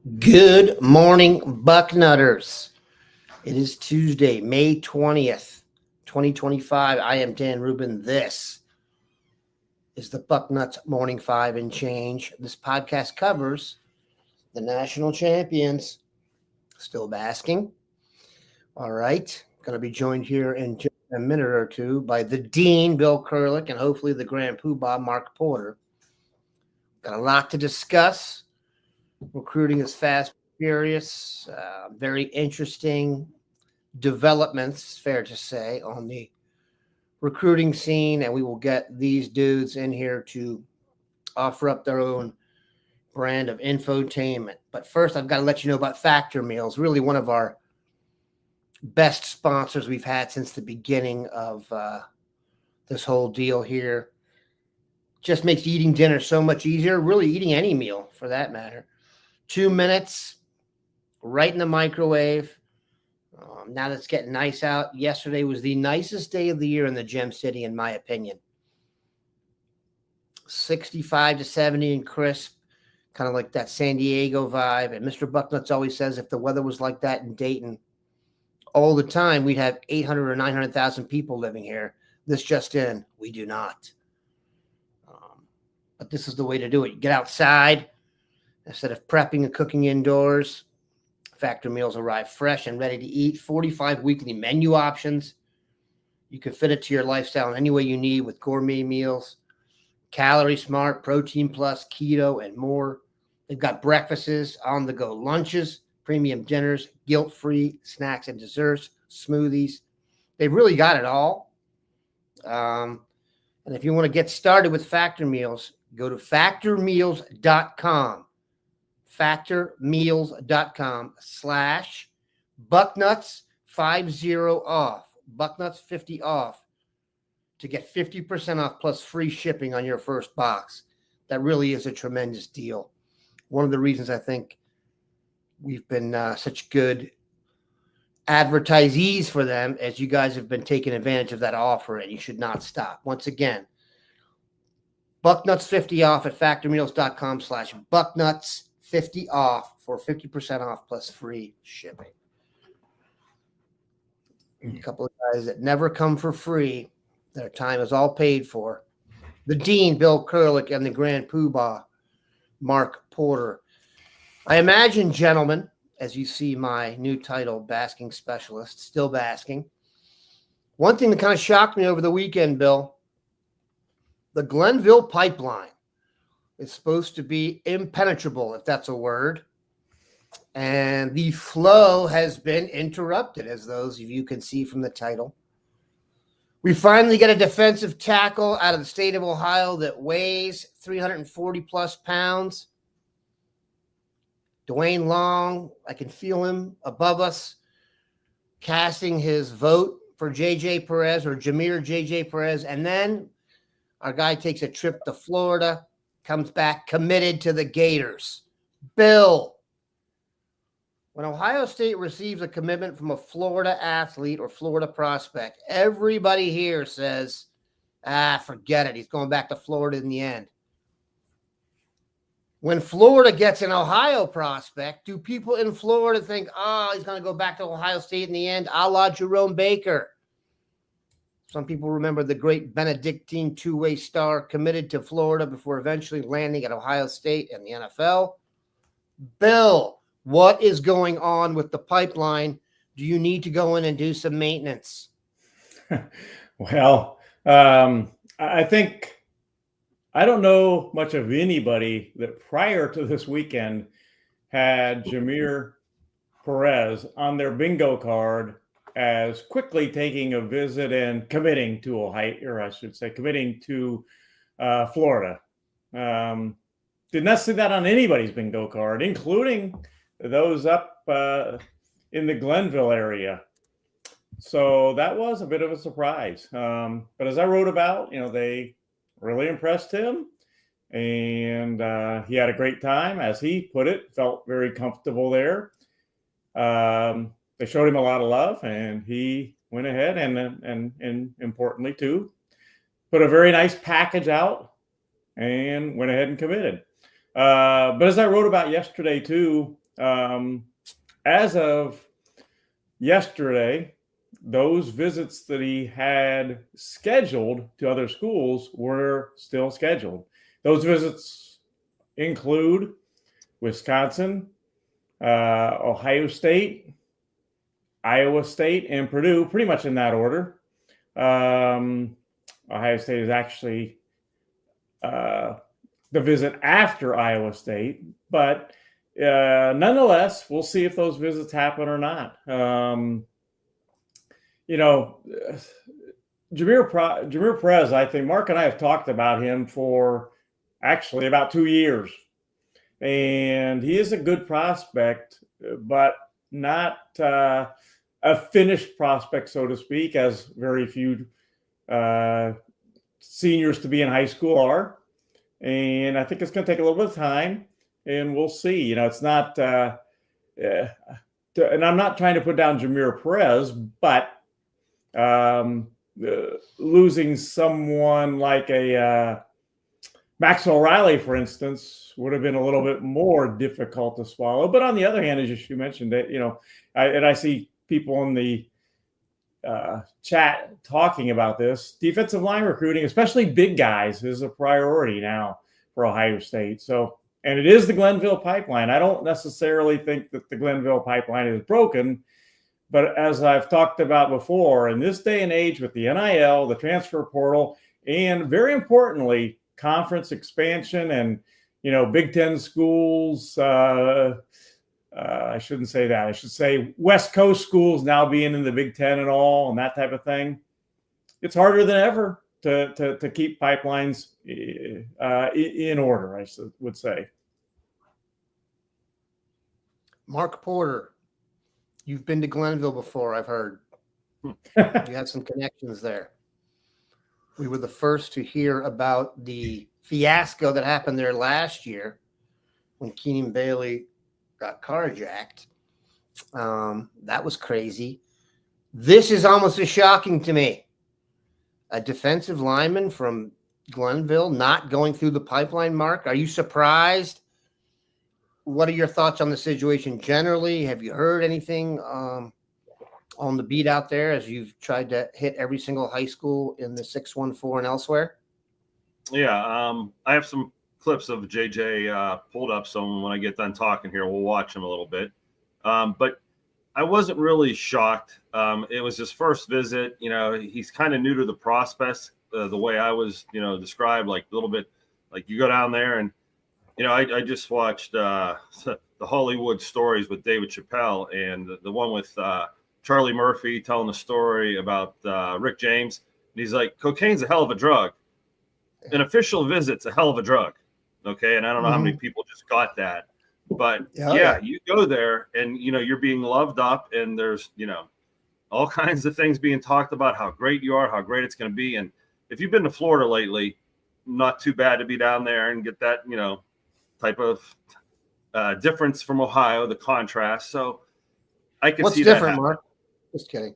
Good morning, Bucknutters. It is Tuesday, May 20th, 2025. I am Dan Rubin. This is the Bucknuts Morning 5 and Change. This podcast covers the national champions still basking. All right. Going to be joined here in just a minute or two by the Dean, Bill Kurelic, and hopefully the Grand Poobah, Mark Porter. Got a lot to discuss. Recruiting is fast, furious, very interesting developments, fair to say, on the recruiting scene, and we will get these dudes in here to offer up their own brand of infotainment. But first, I've got to let you know about Factor Meals, really one of our best sponsors we've had since the beginning of this whole deal here. Just makes eating dinner so much easier, really eating any meal for that matter. 2 minutes, right in the microwave. Now that it's getting nice out. Yesterday was the nicest day of the year in the Gem City, in my opinion. 65 to 70 and crisp, kind of like that San Diego vibe. And Mr. Bucknuts always says if the weather was like that in Dayton all the time, we'd have 800 or 900,000 people living here. This just in, we do not. But this is the way to do it. You get outside. Instead of prepping and cooking indoors, Factor Meals arrive fresh and ready to eat. 45 weekly menu options. You can fit it to your lifestyle in any way you need with gourmet meals, Calorie Smart, Protein Plus, Keto, and more. They've got breakfasts, on-the-go lunches, premium dinners, guilt-free snacks and desserts, smoothies. They've really got it all. And if you want to get started with Factor Meals, go to factormeals.com. factormeals.com/Bucknuts50 off, Bucknuts50 off to get 50% off plus free shipping on your first box. That really is a tremendous deal. One of the reasons I think we've been such good advertisees for them as you guys have been taking advantage of that offer, and you should not stop. Once again, Bucknuts50 off at factormeals.com/Bucknuts50 off for 50% off plus free shipping. A couple of guys that never come for free. Their time is all paid for. The Dean, Bill Kurelic, and the Grand Poobah, Mark Porter. I imagine, gentlemen, as you see my new title, Basking Specialist, still basking. One thing that kind of shocked me over the weekend, Bill, the Glenville Pipeline is supposed to be impenetrable, if that's a word. And the flow has been interrupted, as those of you can see from the title. We finally get a defensive tackle out of the state of Ohio that weighs 340 plus pounds. Dwayne Long, I can feel him above us, casting his vote for J.J. Perez or Jameer J.J. Perez. And then our guy takes a trip to Florida, comes back committed to the Gators. Bill, when Ohio State receives a commitment from a Florida athlete or Florida prospect, everybody here says, forget it. He's going back to Florida in the end. When Florida gets an Ohio prospect, do people in Florida think, he's going to go back to Ohio State in the end, a la Jerome Baker? Some people remember the great Benedictine two-way star committed to Florida before eventually landing at Ohio State and the NFL. Bill, what is going on with the pipeline? Do you need to go in and do some maintenance? Well, I think I don't know much of anybody that prior to this weekend had Jameer Perez on their bingo card as quickly taking a visit and committing to Ohio, or I should say committing to Florida. Did not see that on anybody's bingo card, including those up in the Glenville area. So that was a bit of a surprise. But as I wrote about, they really impressed him, and he had a great time, as he put it, felt very comfortable there. They showed him a lot of love, and he went ahead and importantly too, put a very nice package out and went ahead and committed. But as I wrote about yesterday too, As of yesterday, those visits that he had scheduled to other schools were still scheduled. Those visits include Wisconsin, Ohio State, Iowa State, and Purdue, pretty much in that order. Ohio State is actually the visit after Iowa State, but nonetheless, we'll see if those visits happen or not. Jameer Perez, I think Mark and I have talked about him for actually about 2 years. And he is a good prospect, but not a finished prospect, so to speak, as very few seniors to be in high school are. And I think it's going to take a little bit of time, and we'll see. It's not and I'm not trying to put down Jameer Perez, but losing someone like a Max O'Reilly, for instance, would have been a little bit more difficult to swallow. But on the other hand, as you mentioned, I see people in the chat talking about this. Defensive line recruiting, especially big guys, is a priority now for Ohio State. So, and it is the Glenville Pipeline. I don't necessarily think that the Glenville Pipeline is broken, but as I've talked about before, in this day and age with the NIL, the transfer portal, and very importantly, conference expansion and, Big Ten schools, I shouldn't say that. I should say West Coast schools now being in the Big Ten and all and that type of thing. It's harder than ever to keep pipelines in order, I would say. Mark Porter, you've been to Glenville before, I've heard. You had some connections there. We were the first to hear about the fiasco that happened there last year when Keenan Bailey got carjacked. That was crazy. This is almost as shocking to me. A defensive lineman from Glenville not going through the pipeline, Mark. Are you surprised? What are your thoughts on the situation generally? Have you heard anything on the beat out there as you've tried to hit every single high school in the 614 and elsewhere? Yeah, I have some clips of JJ pulled up, so when I get done talking here, we'll watch him a little bit. But I wasn't really shocked. It was his first visit. He's kind of new to the process, the way I was, described, like a little bit like you go down there and, I just watched the Hollywood Stories with David Chappelle and the one with Charlie Murphy telling the story about Rick James. And he's like, cocaine's a hell of a drug. An official visit's a hell of a drug. Okay. And I don't know how many people just got that. But you go there and, you're being loved up and there's, all kinds of things being talked about, how great you are, how great it's going to be. And if you've been to Florida lately, not too bad to be down there and get that, type of difference from Ohio, the contrast. So I can see that. What's different, Mark? Just kidding.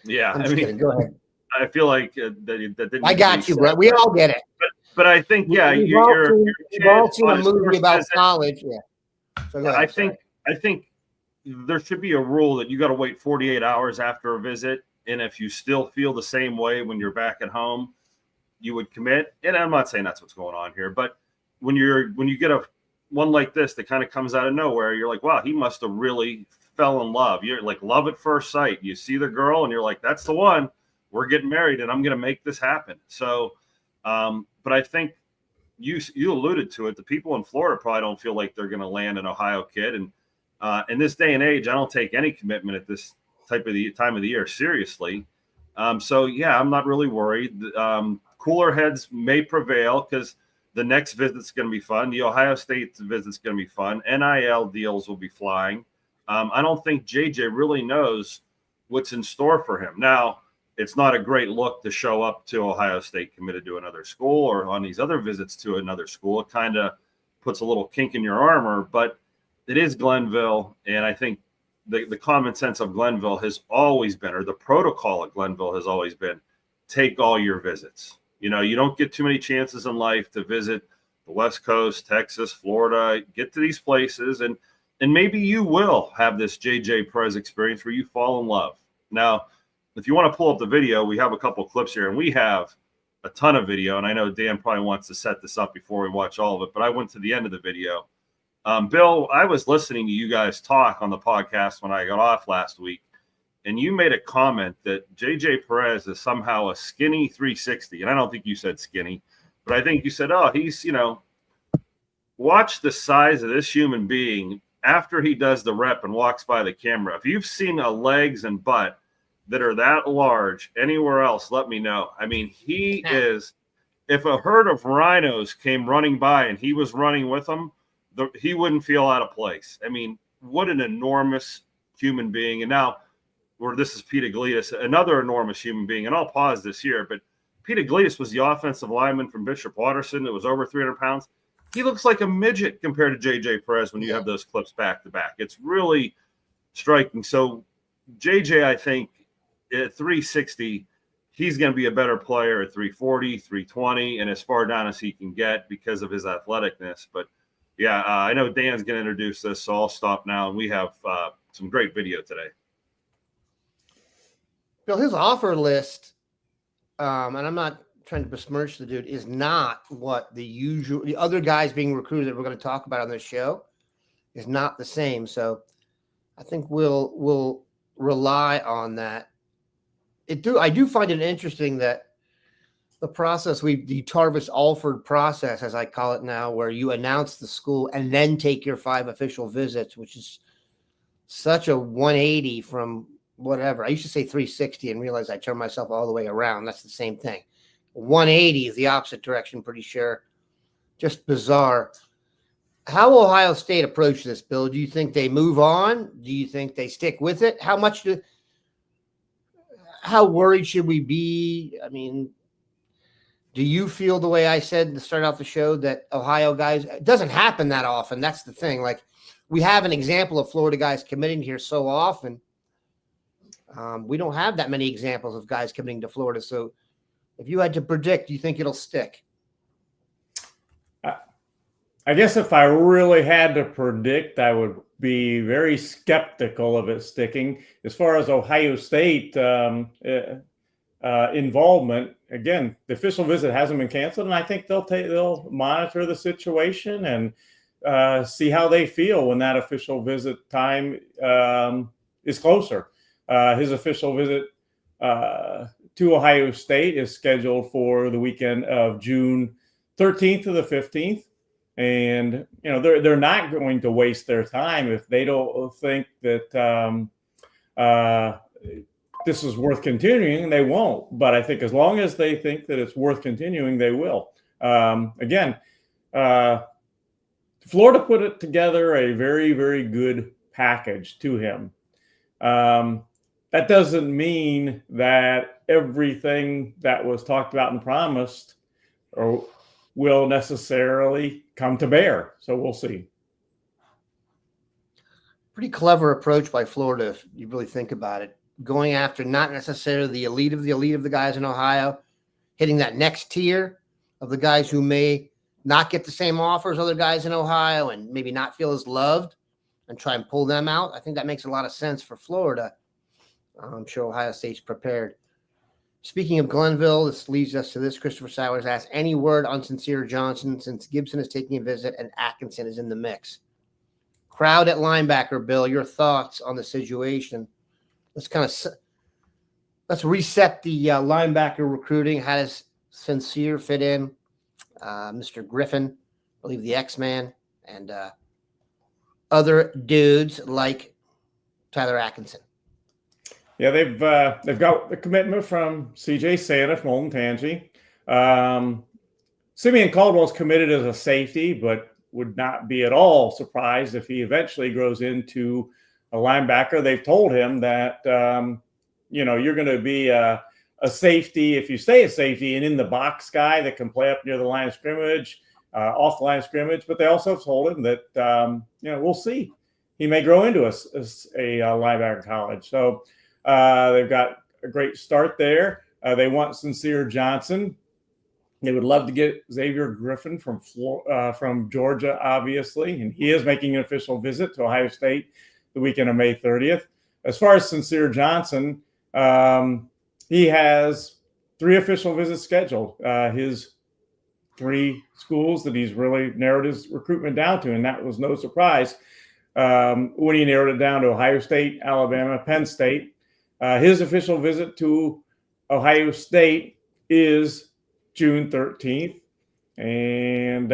Yeah. I'm just kidding. Go ahead. I feel like that didn't. I got you, bro. We all get it. But I think, we've all seen a movie about college. Yeah. So go ahead, I think there should be a rule that you got to wait 48 hours after a visit. And if you still feel the same way when you're back at home, you would commit. And I'm not saying that's what's going on here, but when you get one like this that kind of comes out of nowhere, you're like, wow, he must have really fell in love. You're like love at first sight. You see the girl and you're like, that's the one. We're getting married and I'm going to make this happen. So, but I think you alluded to it. The people in Florida probably don't feel like they're going to land an Ohio kid. And in this day and age, I don't take any commitment at this time of the year seriously. So yeah, I'm not really worried. Cooler heads may prevail because the next visit's going to be fun. The Ohio State visit's going to be fun. NIL deals will be flying. I don't think JJ really knows what's in store for him. Now, it's not a great look to show up to Ohio State committed to another school or on these other visits to another school. It kind of puts a little kink in your armor, but it is Glenville. And I think the common sense of Glenville has always been, or the protocol at Glenville has always been, take all your visits. You don't get too many chances in life to visit the West Coast, Texas, Florida, get to these places. And And maybe you will have this JJ Perez experience where you fall in love. Now, if you want to pull up the video, we have a couple clips here, and we have a ton of video. And I know Dan probably wants to set this up before we watch all of it, but I went to the end of the video. Bill, I was listening to you guys talk on the podcast when I got off last week, and you made a comment that JJ Perez is somehow a skinny 360. And I don't think you said skinny, but I think you said, oh, he's, watch the size of this human being after he does the rep and walks by the camera. If you've seen a legs and butt that are that large anywhere else, let me know. I mean, he is, if a herd of rhinos came running by and he was running with them, he wouldn't feel out of place. I mean, what an enormous human being. And now, this is Peter Glitus, another enormous human being. And I'll pause this here, but Peter Glitus was the offensive lineman from Bishop Watterson that was over 300 pounds. He looks like a midget compared to JJ Perez when you have those clips back to back. It's really striking. So JJ, I think at 360, he's going to be a better player at 340, 320, and as far down as he can get because of his athleticness. But yeah, I know Dan's going to introduce this, so I'll stop now. And we have some great video today. Bill, his offer list, and I'm not trying to besmirch the dude, is not what the other guys being recruited that we're going to talk about on this show is not the same. So I think we'll rely on that. I do find it interesting that the process, the Tarvis Alford process, as I call it now, where you announce the school and then take your 5 official visits, which is such a 180 from whatever. I used to say 360 and realize I turned myself all the way around. That's the same thing. 180 is the opposite direction, pretty sure. Just bizarre. How will Ohio State approach this, Bill? Do you think they move on? Do you think they stick with it? How worried should we be? I mean, do you feel the way I said to start out the show that Ohio guys, it doesn't happen that often. That's the thing. Like, we have an example of Florida guys committing here so often. We don't have that many examples of guys committing to Florida. So if you had to predict, do you think it'll stick? I guess if I really had to predict, I would be very skeptical of it sticking. As far as Ohio State involvement, again, the official visit hasn't been canceled, and I think they'll monitor the situation and see how they feel when that official visit time is closer. His official visit to Ohio State is scheduled for the weekend of June 13th to the 15th. And, they're not going to waste their time if they don't think that this is worth continuing, they won't. But I think as long as they think that it's worth continuing, they will. Again, Florida put it together a very, very good package to him. That doesn't mean that everything that was talked about and promised will necessarily come to bear. So we'll see. Pretty clever approach by Florida, if you really think about it. Going after not necessarily the elite of the guys in Ohio, hitting that next tier of the guys who may not get the same offers as other guys in Ohio and maybe not feel as loved, and try and pull them out. I think that makes a lot of sense for Florida. I'm sure Ohio State's prepared. Speaking of Glenville, this leads us to this. Christopher Sowers asks, any word on Sincere Johnson since Gibson is taking a visit and Atkinson is in the mix? Crowd at linebacker, Bill, your thoughts on the situation. Let's reset the linebacker recruiting. How does Sincere fit in? Mr. Griffin, I believe the X-Man, and other dudes like Tyler Atkinson. Yeah, they've got the commitment from C.J. Santa from Olin Tangi. Simeon Caldwell's committed as a safety, but would not be at all surprised if he eventually grows into a linebacker. They've told him that you're going to be a safety if you stay a safety and in the box guy that can play up near the line of scrimmage, off the line of scrimmage. But they also have told him that we'll see. He may grow into a linebacker in college. So. They've got a great start there. They want Sincere Johnson. They would love to get Xavier Griffin from Georgia, obviously, and he is making an official visit to Ohio State the weekend of May 30th. As far as Sincere Johnson, he has 3 official visits scheduled. His 3 schools that he's really narrowed his recruitment down to, and that was no surprise when he narrowed it down to Ohio State, Alabama, Penn State. His official visit to Ohio State is June 13th, and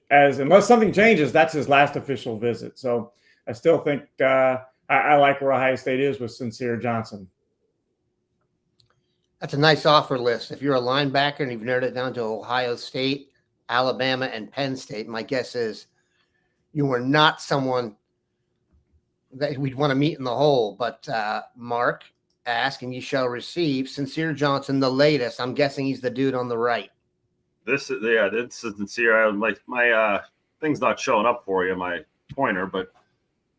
unless something changes, that's his last official visit. So I still think I like where Ohio State is with Sincere Johnson. That's a nice offer list. If you're a linebacker and you've narrowed it down to Ohio State, Alabama, and Penn State, my guess is you are not someone that we'd want to meet in the hole. But Mark, ask and you shall receive. Sincere Johnson, the latest. I'm guessing he's the dude on the right. This is Sincere. My thing's not showing up for you, my pointer, but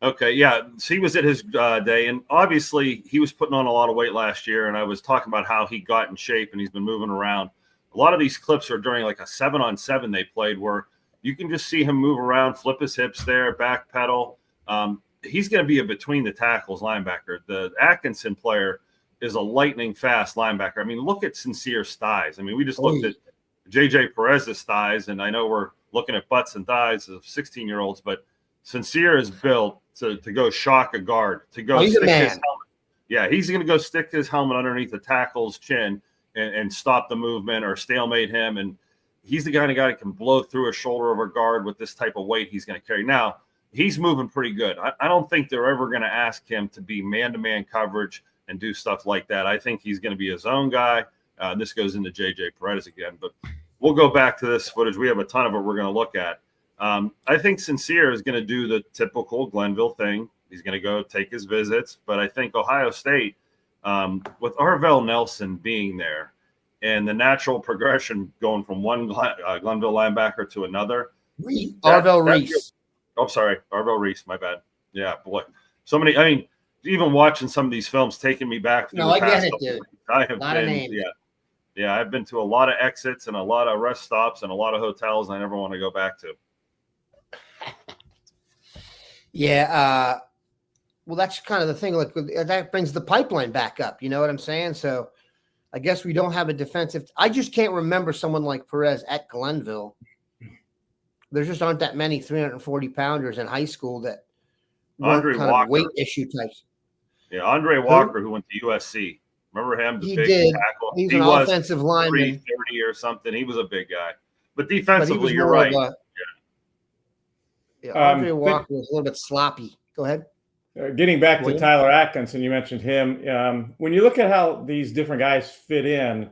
okay, yeah. So he was at his day, and obviously he was putting on a lot of weight last year, and I was talking about how he got in shape and he's been moving around. A lot of these clips are during like a 7-on-7 they played where you can just see him move around, flip his hips there, back pedal. He's going to be a between the tackles linebacker. The Atkinson player is a lightning fast linebacker. I mean, look at Sincere's thighs. I mean, we just looked at JJ Perez's thighs, and I know we're looking at butts and thighs of 16-year-olds, but Sincere is built to go shock a guard, to go stick his helmet. Yeah, he's going to go stick his helmet underneath the tackle's chin and stop the movement or stalemate him. And he's the kind of guy that can blow through a shoulder of a guard with this type of weight he's going to carry. Now, he's moving pretty good. I don't think they're ever going to ask him to be man-to-man coverage and do stuff like that. I think he's going to be his own guy. This goes into JJ Perez again, but we'll go back to this footage. We have a ton of it we're going to look at. I think Sincere is going to do the typical Glenville thing. He's going to go take his visits, but I think Ohio State, with Arvell Nelson being there and the natural progression going from one Glenville linebacker to another. Arvell Reese. Arvell Reese, my bad. Yeah, boy. So many, I mean, even watching some of these films taking me back. No, I get it, dude. I have been, yeah, I've been to a lot of exits and a lot of rest stops and a lot of hotels I never want to go back to. Yeah, well, that's kind of the thing. Like that brings the pipeline back up. You know what I'm saying? So I guess we don't have a defensive. I just can't remember someone like Perez at Glenville. There just aren't that many 340 pounders in high school that Andre kind Walker, of weight issue types. Yeah, Andre Walker, who went to USC. Remember him? The he big did. tackle. He's an offensive lineman. 30 or something. He was a big guy. But defensively, you're right. Andre Walker was a little bit sloppy. Go ahead. Getting back to Tyler Atkinson, you mentioned him. When you look at how these different guys fit in,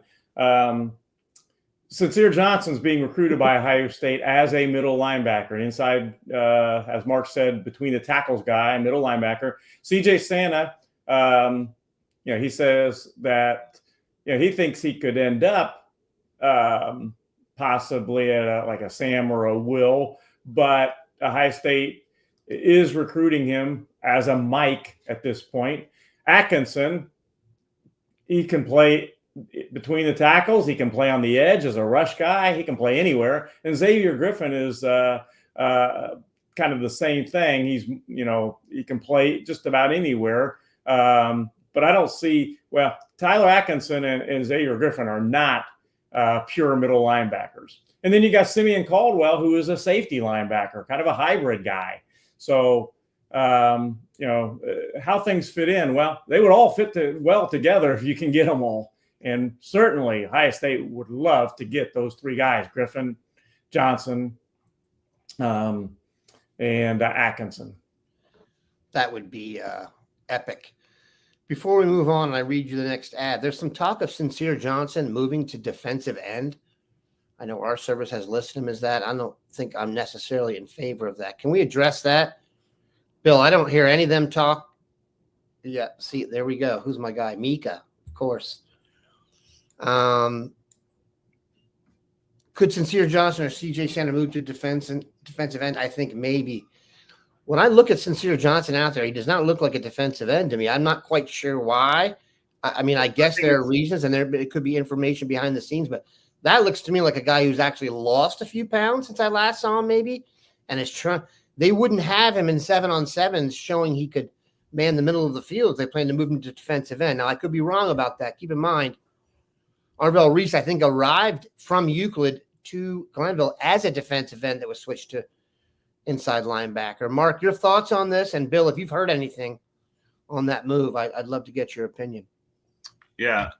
Sincere Johnson's being recruited by Ohio State as a middle linebacker. Inside, as Mark said, between the tackles guy, middle linebacker. CJ Santa, he says that he thinks he could end up possibly at like a Sam or a Will, but Ohio State is recruiting him as a Mike at this point. Atkinson, he can play between the tackles. He can play on the edge as a rush guy. He can play anywhere. And Xavier Griffin is kind of the same thing. He's, he can play just about anywhere. But I don't see, Tyler Atkinson and Xavier Griffin are not pure middle linebackers. And then you got Simeon Caldwell, who is a safety linebacker, kind of a hybrid guy. So, how things fit in, they would all fit well together if you can get them all. And certainly Ohio State would love to get those three guys, Griffin, Johnson, and Atkinson. That would be epic. Before we move on and I read you the next ad, there's some talk of Sincere Johnson moving to defensive end. I know our service has listed him as that. I don't think I'm necessarily in favor of that. Can we address that? Bill, I don't hear any of them talk. Yeah, see, there we go. Who's my guy? Mika, of course. Could Sincere Johnson or CJ Santa move to defensive end? I think maybe. When I look at Sincere Johnson out there, he does not look like a defensive end to me. I'm not quite sure why. I mean, I guess there are reasons, and it could be information behind the scenes, but That looks to me like a guy who's actually lost a few pounds since I last saw him, maybe, and is trying. They wouldn't have him in 7-on-7s showing he could man the middle of the field. They plan to move him to defensive end. Now, I could be wrong about that. Keep in mind, Arvell Reese, I think, arrived from Euclid to Glenville as a defensive end that was switched to inside linebacker. Mark, your thoughts on this? And Bill, if you've heard anything on that move, I'd love to get your opinion. Yeah,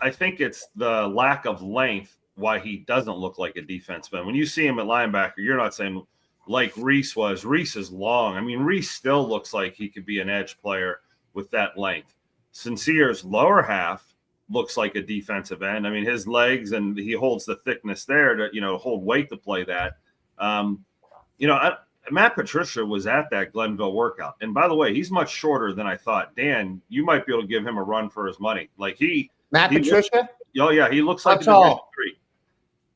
I think it's the lack of length why he doesn't look like a defensive end. When you see him at linebacker, you're not saying like Reese was. Reese is long. I mean, Reese still looks like he could be an edge player with that length. Sincere's lower half looks like a defensive end. I mean, his legs, and he holds the thickness there to, hold weight to play that. Matt Patricia was at that Glenville workout. And by the way, he's much shorter than I thought. Dan, you might be able to give him a run for his money. Like Matt Patricia? He looks like a Division III.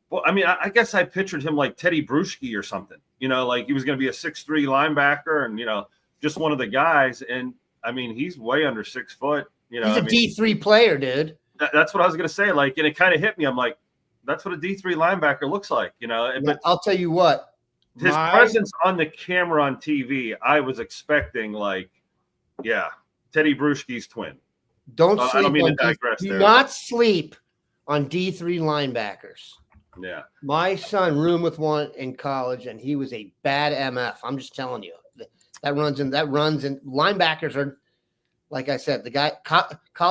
Well, I mean, I guess I pictured him like Teddy Bruschi or something, like he was going to be a 6'3" linebacker and, just one of the guys. And I mean, he's way under 6 foot. He's a D3 player, dude. That's what I was going to say. Like, and it kind of hit me. I'm like, that's what a D3 linebacker looks like, But I'll tell you what. His presence on the camera on TV, I was expecting Teddy Bruschi's twin. Don't sleep. I don't mean to digress do there. not sleep on D3 linebackers. Yeah. My son roomed with one in college, and he was a bad MF. I'm just telling you. That runs in linebackers are, like I said, the guy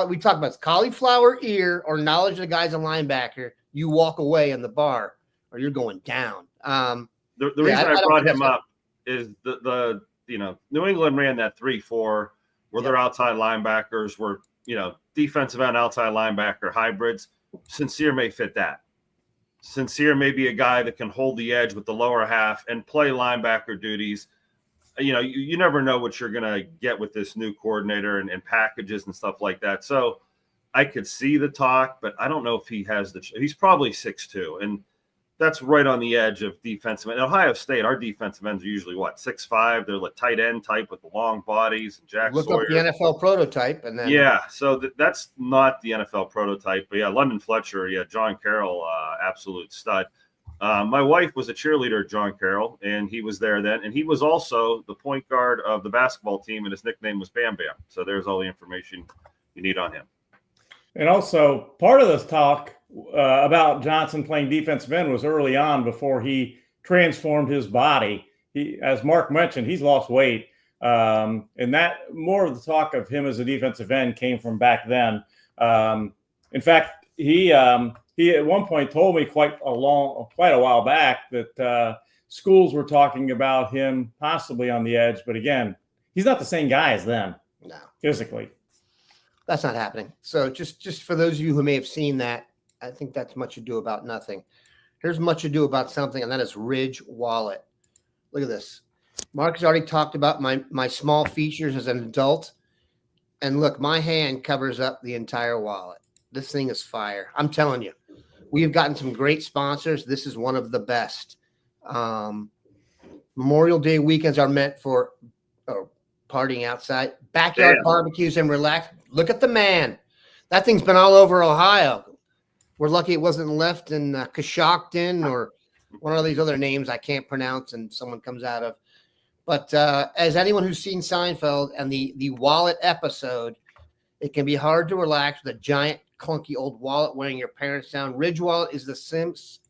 we talk about cauliflower ear or knowledge of the guy's a linebacker. You walk away in the bar or you're going down. The reason I brought him up is the New England ran that 3-4 where their outside linebackers were, defensive end, outside linebacker hybrids. Sincere may fit that. Sincere may be a guy that can hold the edge with the lower half and play linebacker duties. You never know what you're going to get with this new coordinator and packages and stuff like that. So I could see the talk, but I don't know if he has he's probably 6'2", and that's right on the edge of defensive end. In Ohio State, our defensive ends are usually 6'5". They're the tight end type with the long bodies. And Jack Look Sawyer. up the NFL prototype, and then so that's not the NFL prototype. But London Fletcher, John Carroll, absolute stud. My wife was a cheerleader at John Carroll, and he was there then, and he was also the point guard of the basketball team, and his nickname was Bam Bam. So there's all the information you need on him. And also, part of this talk about Johnson playing defensive end was early on before he transformed his body. He, as Mark mentioned, he's lost weight. And that more of the talk of him as a defensive end came from back then. In fact, he at one point told me quite a while back that schools were talking about him possibly on the edge. But again, he's not the same guy as them. No, physically. That's not happening. So just for those of you who may have seen that, I think that's much ado about nothing. Here's much ado about something, and that is Ridge Wallet. Look at this. Mark has already talked about my small features as an adult. And look, my hand covers up the entire wallet. This thing is fire. I'm telling you. We have gotten some great sponsors. This is one of the best. Memorial Day weekends are meant for partying outside, backyard barbecues, and relax. Look at the man. That thing's been all over Ohio. We're lucky it wasn't left in Coshocton or one of these other names I can't pronounce and someone comes out of. But as anyone who's seen Seinfeld and the wallet episode, it can be hard to relax with a giant, clunky old wallet weighing your parents down. Ridge Wallet is the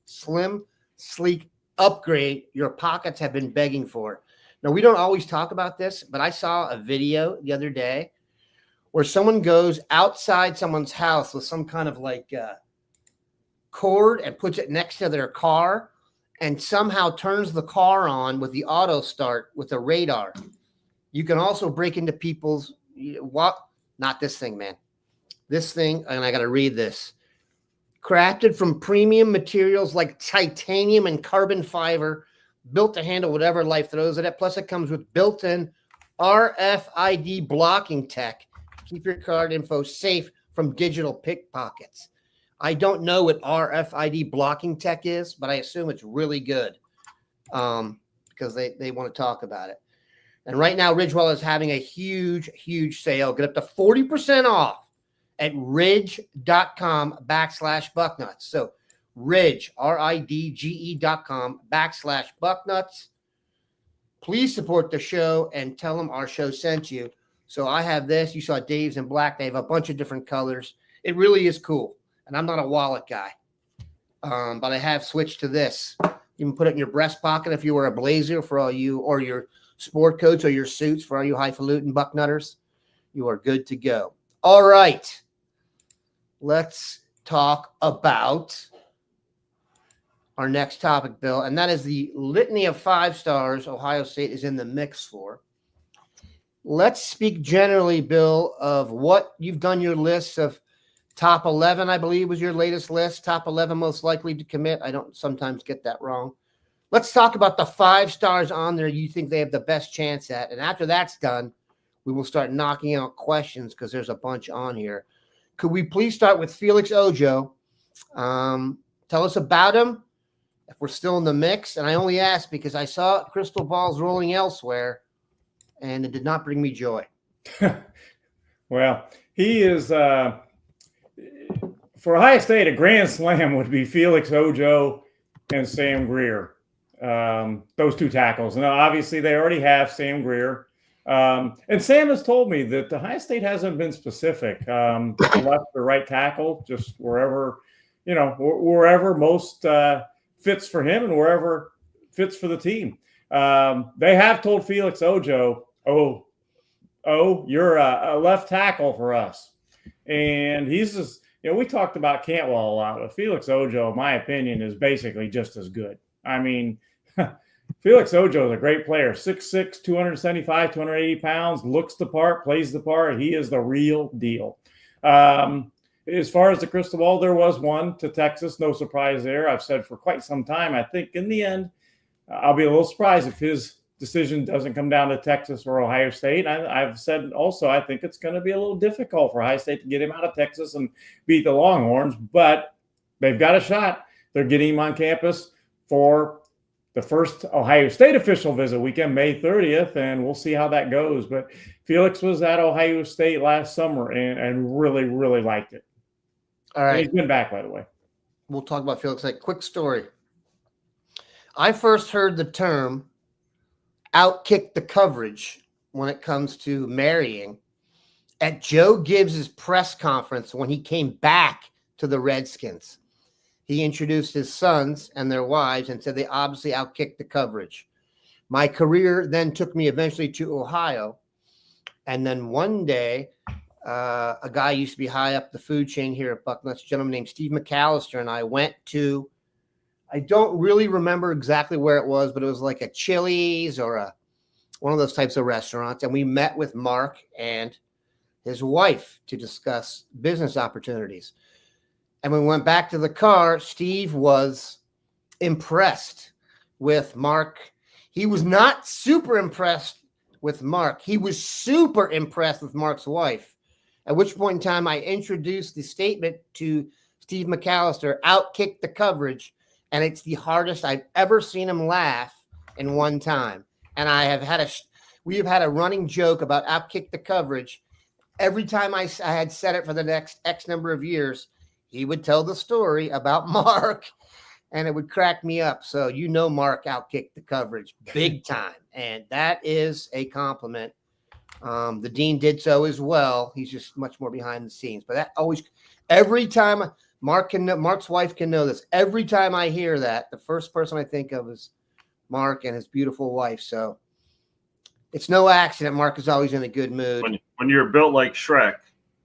slim, sleek upgrade your pockets have been begging for. Now, we don't always talk about this, but I saw a video the other day where someone goes outside someone's house with some kind of cord and puts it next to their car and somehow turns the car on with the auto start with a radar. You can also break into people's not this thing, man. This thing, and I got to read this. Crafted from premium materials like titanium and carbon fiber, built to handle whatever life throws at it. Plus, it comes with built-in RFID blocking tech. Keep your card info safe from digital pickpockets. I don't know what RFID blocking tech is, but I assume it's really good because they want to talk about it. And right now, Ridgewell is having a huge, huge sale. Get up to 40% off at ridge.com/Bucknuts. So Ridge, RIDGE.com/Bucknuts. Please support the show and tell them our show sent you. So I have this. You saw Dave's in black. They have a bunch of different colors. It really is cool. And I'm not a wallet guy, but I have switched to this. You can put it in your breast pocket if you wear a blazer for all you, or your sport coats or your suits for all you highfalutin bucknutters. You are good to go. All right. Let's talk about our next topic, Bill, and that is the litany of 5 stars Ohio State is in the mix for. Let's speak generally, Bill, of what you've done your lists of top 11, I believe was your latest list, top 11 most likely to commit. I don't sometimes get that wrong. Let's talk about the 5 stars on there you think they have the best chance at. And after that's done, we will start knocking out questions because there's a bunch on here. Could we please start with Felix Ojo? Tell us about him, if we're still in the mix. And I only ask because I saw crystal balls rolling elsewhere, and it did not bring me joy. Well, he is, for Ohio State, a grand slam would be Felix Ojo and Sam Greer. Those 2 tackles. Now, obviously, they already have Sam Greer. And Sam has told me that Ohio State hasn't been specific. Left or right tackle, just wherever, wherever most fits for him and wherever fits for the team. They have told Felix Ojo, you're a left tackle for us. And he's just, we talked about Cantwell a lot, but Felix Ojo, in my opinion, is basically just as good. I mean, Felix Ojo is a great player, 6'6", 275, 280 pounds, looks the part, plays the part. He is the real deal. As far as the crystal ball, there was one to Texas. No surprise there. I've said for quite some time, I think in the end, I'll be a little surprised if his decision doesn't come down to Texas or Ohio State. I've said also I think it's going to be a little difficult for Ohio State to get him out of Texas and beat the Longhorns, but they've got a shot. They're getting him on campus for the first Ohio State official visit weekend, May 30th, and we'll see how that goes. But Felix was at Ohio State last summer and really, really liked it. All right. And he's been back, by the way. We'll talk about Felix. Like, quick story. I first heard the term outkick the coverage when it comes to marrying at Joe Gibbs's press conference when he came back to the Redskins. He introduced his sons and their wives and said they obviously outkicked the coverage. My career then took me eventually to Ohio. And then one day, a guy used to be high up the food chain here at Bucknuts, a gentleman named Steve McAllister, and I went to, I don't really remember exactly where it was, but it was like a Chili's or one of those types of restaurants. And we met with Mark and his wife to discuss business opportunities. And when we went back to the car, Steve was impressed with Mark. He was not super impressed with Mark. He was super impressed with Mark's wife, at which point in time I introduced the statement to Steve McAllister, outkick the coverage, and it's the hardest I've ever seen him laugh in one time. And we have had a running joke about outkick the coverage. Every time I had said it for the next X number of years, he would tell the story about Mark, and it would crack me up. So Mark outkicked the coverage big time, and that is a compliment. The dean did so as well. He's just much more behind the scenes. But that always, every time Mark's wife can know this. Every time I hear that, the first person I think of is Mark and his beautiful wife. So it's no accident Mark is always in a good mood. When you're built like Shrek,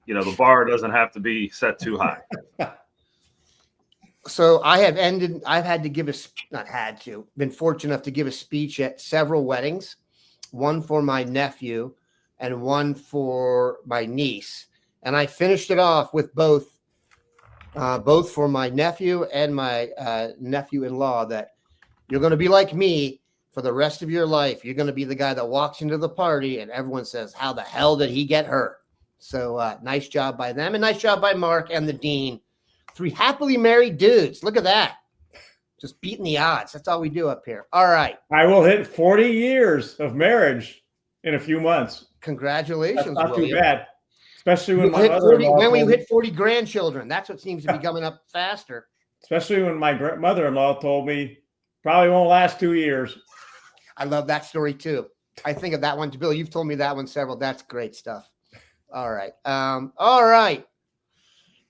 the bar doesn't have to be set too high. So been fortunate enough to give a speech at several weddings, one for my nephew and one for my niece. And I finished it off with both for my nephew and my nephew-in-law, that you're going to be like me for the rest of your life. You're going to be the guy that walks into the party and everyone says, how the hell did he get her? So nice job by them, and nice job by Mark and the dean. 3 happily married dudes. Look at that. Just beating the odds. That's all we do up here. All right. I will hit 40 years of marriage in a few months. Congratulations. That's not William. too bad. Especially when When will you hit 40 grandchildren? That's what seems to be coming up faster. Especially when my mother-in-law told me probably won't last 2 years. I love that story too. I think of that one too. Bill, you've told me that one several. That's great stuff. All right. All right.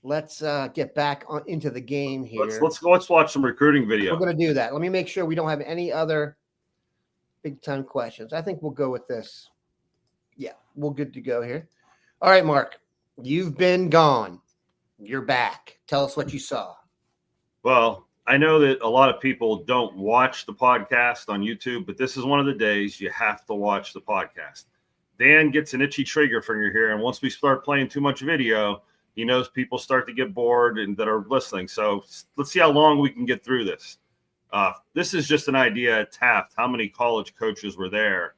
Let's get back into the game here. Let's watch some recruiting video. We're going to do that. Let me make sure we don't have any other big time questions. I think we'll go with this. Yeah, we're good to go here. All right, Mark, you've been gone. You're back. Tell us what you saw. Well, I know that a lot of people don't watch the podcast on YouTube, but this is one of the days you have to watch the podcast. Dan gets an itchy trigger finger here, and once we start playing too much video, he knows people start to get bored and that are listening. So let's see how long we can get through this. This is just an idea at Taft. How many college coaches were there?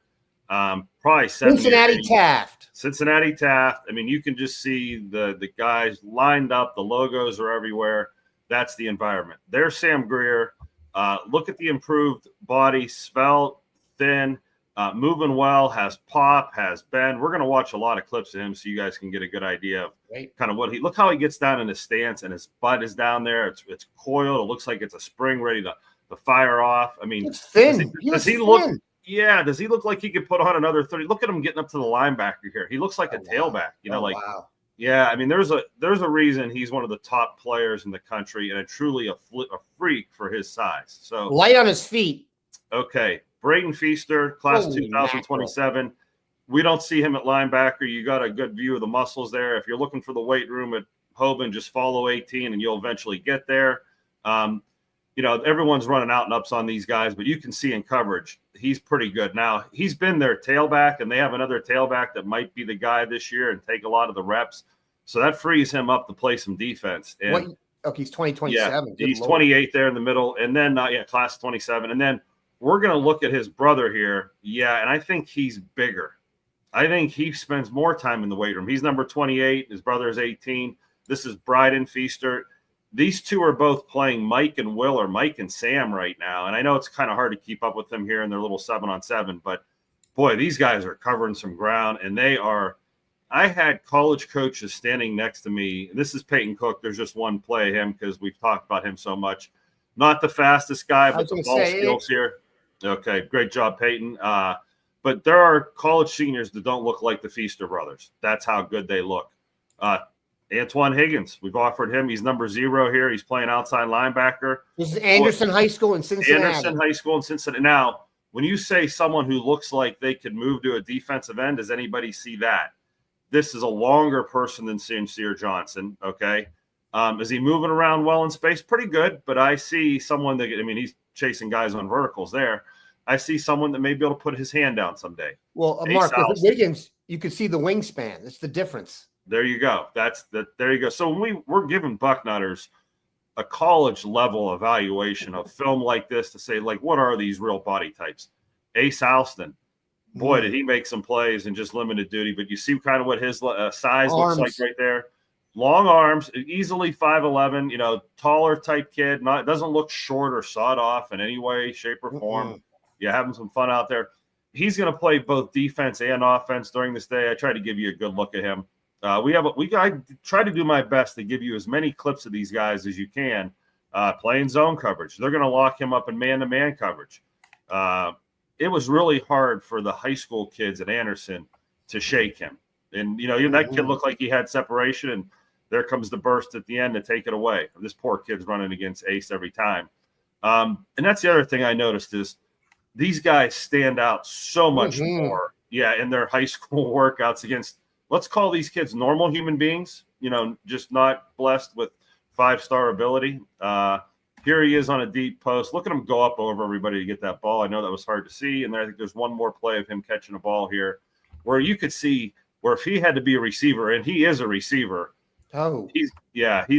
Probably 7. Cincinnati Taft. Cincinnati Taft. I mean, you can just see the guys lined up. The logos are everywhere. That's the environment. There's Sam Greer. Look at the improved body, svelte, thin, moving well, has pop, has bend. We're going to watch a lot of clips of him so you guys can get a good idea of kind of what look how he gets down in his stance, and his butt is down there. It's coiled. It looks like it's a spring ready to fire off. I mean, it's thin. Does he look? Yeah. Does he look like he could put on another 30? Look at him getting up to the linebacker here. He looks like a tailback. Wow. Yeah. I mean, there's a reason he's one of the top players in the country and truly a freak for his size. So light on his feet. Okay. Braden Feaster, class 2027. Mackerel. We don't see him at linebacker. You got a good view of the muscles there. If you're looking for the weight room at Hoban, just follow 18 and you'll eventually get there. Everyone's running out and ups on these guys, but you can see in coverage, he's pretty good. Now, he's been their tailback, and they have another tailback that might be the guy this year and take a lot of the reps. So that frees him up to play some defense. And he's 2027. Yeah, he's 28 there in the middle. And then, class 27. And then we're going to look at his brother here. Yeah, and I think he's bigger. I think he spends more time in the weight room. He's number 28. His brother is 18. This is Bryden Feaster. These two are both playing Mike and Will, or Mike and Sam right now. And I know it's kind of hard to keep up with them here in their little 7-on-7. But, boy, these guys are covering some ground. And they are – I had college coaches standing next to me. This is Peyton Cook. There's just one play of him because we've talked about him so much. Not the fastest guy, but the ball skills here. Okay, great job, Peyton. But there are college seniors that don't look like the Feaster brothers. That's how good they look. Antoine Higgins, we've offered him. He's number 0 here. He's playing outside linebacker. This is Anderson High School in Cincinnati. Anderson High School in Cincinnati. Now, when you say someone who looks like they could move to a defensive end, does anybody see that? This is a longer person than Sincere Johnson, okay? Is he moving around well in space? Pretty good, but I see someone that, he's chasing guys on verticals there. I see someone that may be able to put his hand down someday. Well, Mark, with Wiggins, you could see the wingspan. That's the difference. There you go. There you go. So when we're giving Bucknutters a college level evaluation of film like this to say, like, what are these real body types? Ace Alston, boy, did he make some plays in just limited duty. But you see kind of what his size looks like right there. Long arms, easily 5'11", taller type kid. Doesn't look short or sawed off in any way, shape, or form. Yeah, having some fun out there. He's going to play both defense and offense during this day. I try to give you a good look at him. I try to do my best to give you as many clips of these guys as you can, playing zone coverage. They're going to lock him up in man-to-man coverage. It was really hard for the high school kids at Anderson to shake him. And, that kid looked like he had separation, and there comes the burst at the end to take it away. This poor kid's running against Ace every time. And that's the other thing I noticed is these guys stand out so much more, in their high school workouts against – let's call these kids normal human beings, just not blessed with 5-star ability. Here he is on a deep post. Look at him go up over everybody to get that ball. I know that was hard to see. And I think there's one more play of him catching a ball here where you could see where if he had to be a receiver, and he is a receiver, he's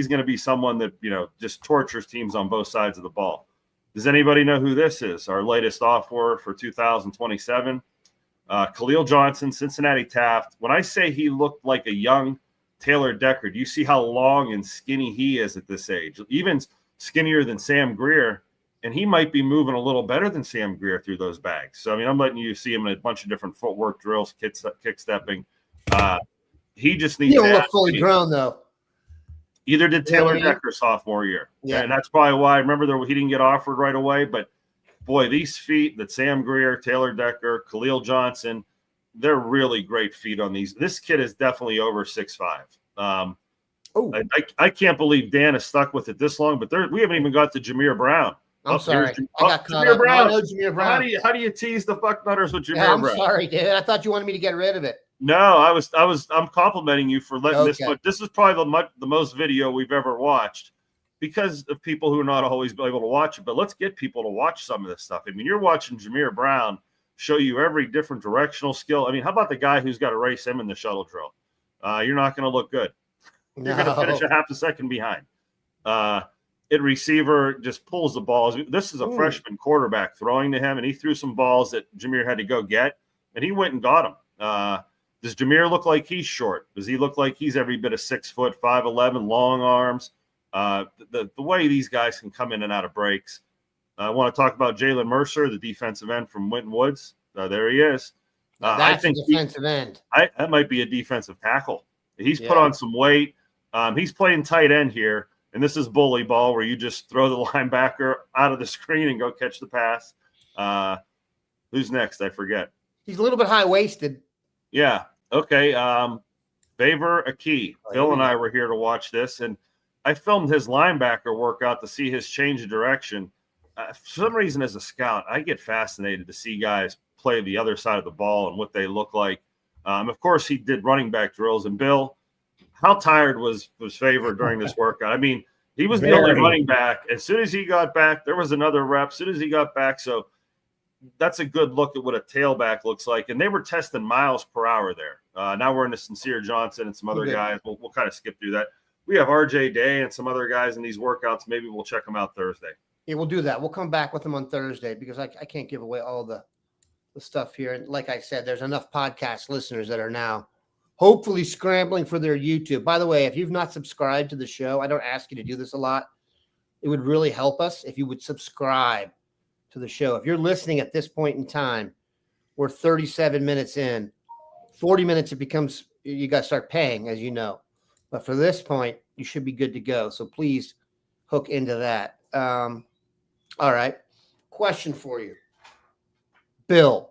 going to be someone that, just tortures teams on both sides of the ball. Does anybody know who this is? Our latest offer for 2027. Khalil Johnson, Cincinnati Taft. When I say he looked like a young Taylor Decker, do you see how long and skinny he is at this age? Even skinnier than Sam Greer, and he might be moving a little better than Sam Greer through those bags. So, I'm letting you see him in a bunch of different footwork drills, kick stepping. He just needs. He don't look fully grown, though. Either did You know what Taylor I mean? Decker sophomore year. Yeah. And that's probably why I remember he didn't get offered right away. But, boy, these feet that Sam Greer, Taylor Decker, Khalil Johnson, they're really great feet on these. This kid is definitely over 6'5". I can't believe Dan is stuck with it this long, but we haven't even got to Jameer Brown. I'm sorry. I got caught Jameer up. Brown. No, I know Jameer Brown. How do you tease the Bucknutters with Jameer I'm Brown? sorry, dude. I thought you wanted me to get rid of it. No, I'm complimenting you for letting this. Okay. But this is probably the most video we've ever watched because of people who are not always able to watch it. But let's get people to watch some of this stuff. I mean, you're watching Jameer Brown show you every different directional skill. I mean, how about the guy who's got to race him in the shuttle drill? You're not going to look good. You're going to finish a half a second behind. Receiver just pulls the balls. This is a freshman quarterback throwing to him, and he threw some balls that Jameer had to go get, and he went and got them. Does Jameer look like he's short? Does he look like he's every bit of 6 foot, 5'11", long arms? The way these guys can come in and out of breaks. I want to talk about Jalen Mercer, the defensive end from Winton Woods. There he is. That's I think a defensive end. that might be a defensive tackle. He's put on some weight. He's playing tight end here, and this is bully ball where you just throw the linebacker out of the screen and go catch the pass. Who's next? I forget. He's a little bit high-waisted. Yeah. Okay. Favor Aki. Bill and I were here to watch this, and I filmed his linebacker workout to see his change of direction. For some reason, as a scout, I get fascinated to see guys play the other side of the ball and what they look like. Of course, he did running back drills. And Bill, how tired was Favor during this workout? I mean, he was the only running back. As soon as he got back, there was another rep. As soon as he got back, so that's a good look at what a tailback looks like. And they were testing miles per hour there. Now we're into Sincere Johnson and some other guys. We'll kind of skip through that. We have RJ Day and some other guys in these workouts. Maybe we'll check them out Thursday. Yeah, we'll do that. We'll come back with them on Thursday because I can't give away all the stuff here. And like I said, there's enough podcast listeners that are now hopefully scrambling for their YouTube. By the way, if you've not subscribed to the show, I don't ask you to do this a lot. It would really help us if you would subscribe to the show. If you're listening at this point in time, we're 37 minutes in. 40 minutes, it becomes, you got to start paying, as you know. But for this point, you should be good to go. So please hook into that. All right. Question for you. Bill,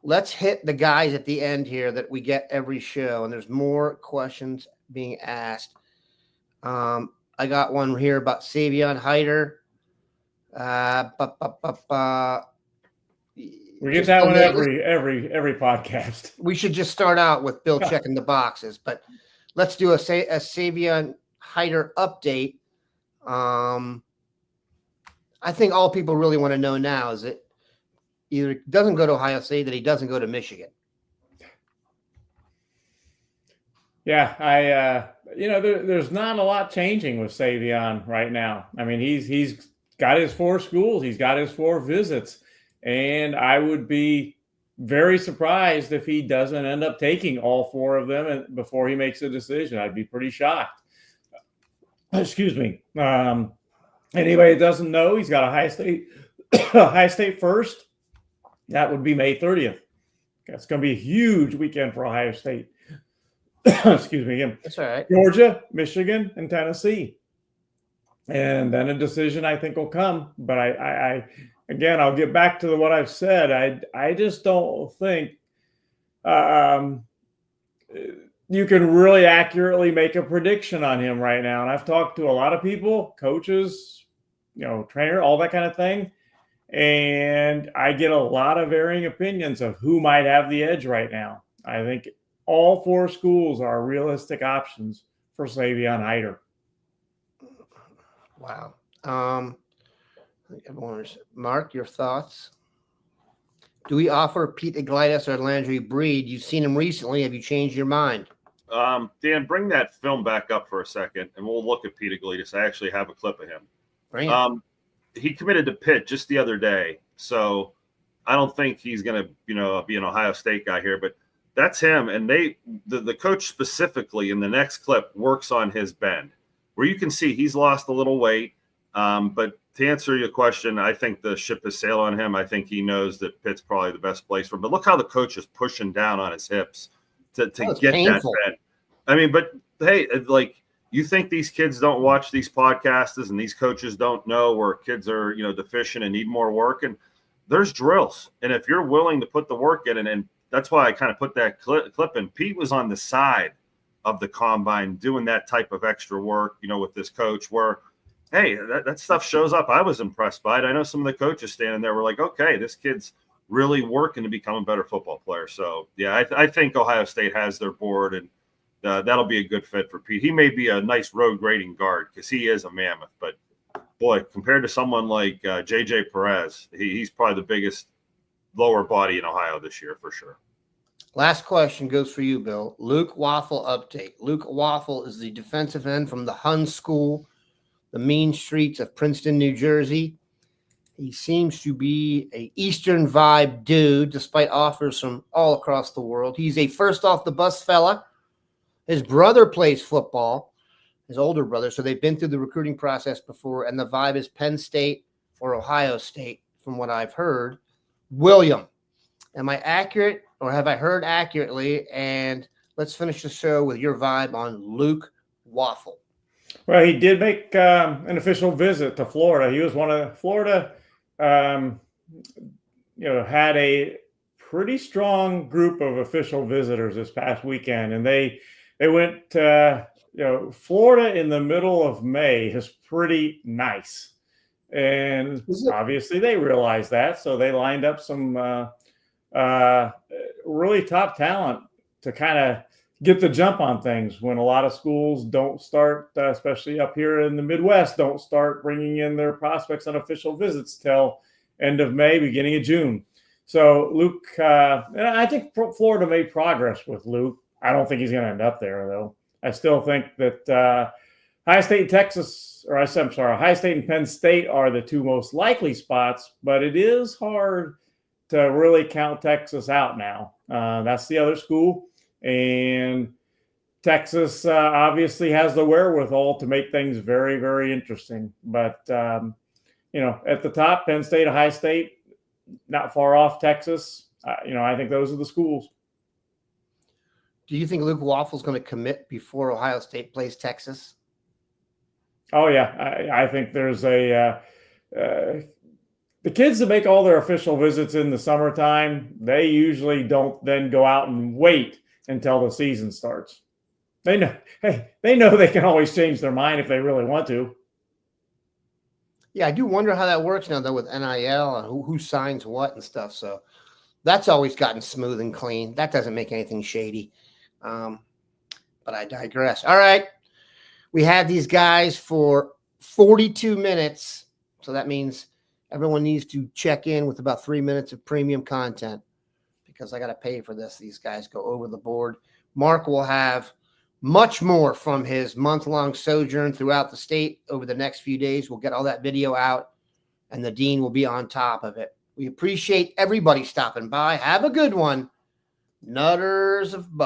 let's hit the guys at the end here that we get every show. And there's more questions being asked. I got one here about Savon Heider. We get that one every podcast. We should just start out with Bill checking the boxes, but let's do a Savon Heider update. I think all people really want to know now is that either he doesn't go to Ohio State, that he doesn't go to Michigan. Yeah, there's not a lot changing with Savon right now. I mean, he's got his 4 schools, he's got his 4 visits, and I would be very surprised if he doesn't end up taking all 4 of them before he makes a decision. I'd be pretty shocked. Excuse me. Anybody that doesn't know, he's got a Ohio State first. That would be May 30th. That's going to be a huge weekend for Ohio State. Excuse me again. That's all right. Georgia, Michigan, and Tennessee. And then a decision I think will come. But I'll get back to what I've said. I just don't think you can really accurately make a prediction on him right now. And I've talked to a lot of people, coaches, trainer, all that kind of thing. And I get a lot of varying opinions of who might have the edge right now. I think all 4 schools are realistic options for Savon Heider. Wow. Mark, your thoughts? Do we offer Pete Glitus or Landry Breed? You've seen him recently. Have you changed your mind? Dan, bring that film back up for a second, and we'll look at Pete Glitus. I actually have a clip of him. Bring it. He committed to Pitt just the other day, so I don't think he's going to, be an Ohio State guy here. But that's him, and the coach specifically in the next clip works on his bend, where you can see he's lost a little weight. But to answer your question, I think the ship has sailed on him. I think he knows that Pitt's probably the best place for him. But look how the coach is pushing down on his hips to get painful. that bend. I mean, but hey, You think these kids don't watch these podcasts and these coaches don't know where kids are, deficient and need more work? And there's drills. And if you're willing to put the work in, and that's why I kind of put that clip in. Pete was on the side of the combine doing that type of extra work, with this coach where, hey, that stuff shows up. I was impressed by it. I know some of the coaches standing there were like, okay, this kid's really working to become a better football player. So, yeah, I think Ohio State has their board, and that'll be a good fit for Pete. He may be a nice road grading guard because he is a mammoth. But, boy, compared to someone like J.J. Perez, he's probably the biggest lower body in Ohio this year for sure. Last question goes for you, Bill. Luke Waffle update. Luke Waffle is the defensive end from the Hun School, the mean streets of Princeton, New Jersey. He seems to be a Eastern vibe dude, despite offers from all across the world. He's a first off the bus fella. His brother plays football, his older brother, so they've been through the recruiting process before, and the vibe is Penn State or Ohio State, from what I've heard. William, am I accurate, or have I heard accurately? And let's finish the show with your vibe on Luke Waffle. Well, he did make an official visit to Florida. He was one of Florida, had a pretty strong group of official visitors this past weekend, and they went to, Florida in the middle of May is pretty nice. And obviously they realized that. So they lined up some really top talent to kind of get the jump on things when a lot of schools don't start, especially up here in the Midwest, don't start bringing in their prospects on official visits till end of May, beginning of June. So Luke, and I think Florida made progress with Luke. I don't think he's going to end up there, though. I still think that Ohio State and Penn State are the two most likely spots, but it is hard to really count Texas out now. That's the other school, and Texas obviously has the wherewithal to make things very, very interesting. But, at the top, Penn State, Ohio State, not far off Texas. I think those are the schools. Do you think Luke Waffle is going to commit before Ohio State plays Texas? Oh, yeah. I think there's the kids that make all their official visits in the summertime, they usually don't then go out and wait until the season starts. They know they can always change their mind if they really want to. Yeah, I do wonder how that works now, though, with NIL and who signs what and stuff. So that's always gotten smooth and clean. That doesn't make anything shady. But I digress. All right. We had these guys for 42 minutes. So that means everyone needs to check in with about 3 minutes of premium content because I got to pay for this. These guys go over the board. Mark will have much more from his month-long sojourn throughout the state over the next few days. We'll get all that video out, and the dean will be on top of it. We appreciate everybody stopping by. Have a good one. Nutters of Buck.